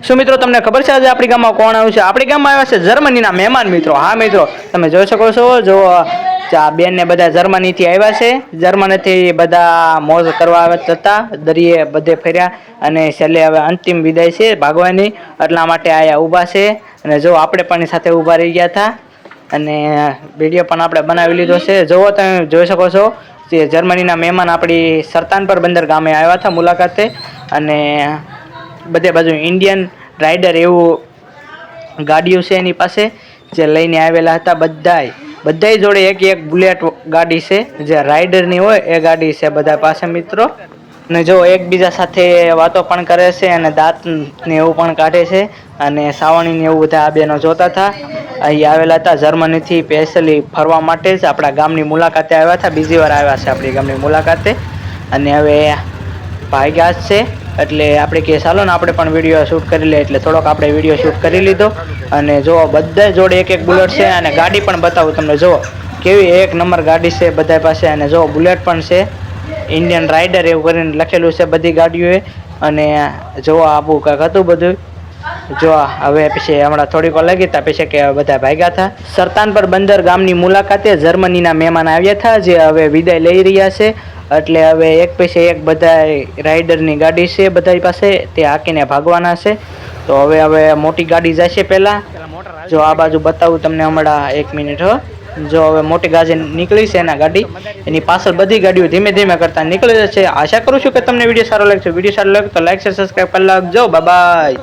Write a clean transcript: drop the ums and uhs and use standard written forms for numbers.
શું મિત્રો તમને ખબર છે આજે આપણી ગામમાં કોણ આવ્યું છે? આપણી ગામમાં આવ્યા છે જર્મનીના મહેમાન મિત્રો. હા મિત્રો, તમે જોઈ શકો છો, જો આ બેન ને બધા જર્મનીથી આવ્યા છે. જર્મનીથી બધા મોજ કરવા આવ્યા હતા, દરિયે બધે ફર્યા અને છેલ્લે હવે અંતિમ વિદાય છે ભાગવાની, એટલા માટે આયા ઊભા છે. અને જો આપણે પણ સાથે ઊભા રહી ગયા હતા અને વિડીયો પણ આપણે બનાવી લીધો છે. જોવો તમે જોઈ શકો છો જે જર્મનીના મહેમાન આપણી સરતાનપર બંદર ગામે આવ્યા હતા મુલાકાતે, અને બધે બાજુ ઇન્ડિયન રાઇડર એવું ગાડીઓ છે એની પાસે જે લઈને આવેલા હતા. બધાય જોડે એક એક બુલેટ ગાડી છે જે રાઇડરની હોય એ ગાડી છે બધા પાસે મિત્રો. અને જો એકબીજા સાથે વાતો પણ કરે છે અને દાંત ને એવું પણ કાઢે છે અને સાવણી ને એવું બધા આ બેનો જોતા હતા. અહીં આવેલા હતા જર્મનીથી સ્પેશિયલી ફરવા માટે જ આપણા ગામની મુલાકાતે આવ્યા હતા. બીજી વાર આવ્યા છે આપણી ગામની મુલાકાતે અને હવે ભાગ્યા જ છે. એટલે આપણે કે ચાલો ને આપણે પણ વિડીયો શૂટ કરી લે, એટલે થોડોક આપણે વિડીયો શૂટ કરી લીધો. અને જો બધા જોડે એક એક બુલેટ છે અને ગાડી પણ બતાવું તમને. જો કેવી એક નંબર ગાડી છે બધા પાસે, અને જો બુલેટ પણ છે, ઇન્ડિયન રાઇડર એવું કરીને લખેલું છે બધી ગાડીઓએ. અને જો આબુ કાંક હતું બધું. જો હવે પછી હમણાં થોડીક વાર લાગી તા પછી કે બધા ભાગ્યા હતા. સરતાનપર બંદર ગામની મુલાકાતે જર્મનીના મહેમાન આવ્યા હતા જે હવે વિદાય લઈ રહ્યા છે. એટલે હવે એક પછી એક બધા રાઇડરની ગાડી છે બધા પાસે, તે હાકીને ભાગવાના છે. તો હવે મોટી ગાડી જશે પહેલા. જો આ બાજુ બતાવું તમને હમણાં, એક મિનિટ હો. જો હવે મોટી ગાડી નીકળી છે એના ગાડી, એની પાછળ બધી ગાડીઓ ધીમે ધીમે કરતા નીકળી જશે. આશા કરું છું કે તમને વિડીયો સારો લાગશે. વિડીયો સારો લાગે તો લાઈક શેર સબસ્ક્રાઈબ કરી નાખજો. Bye bye.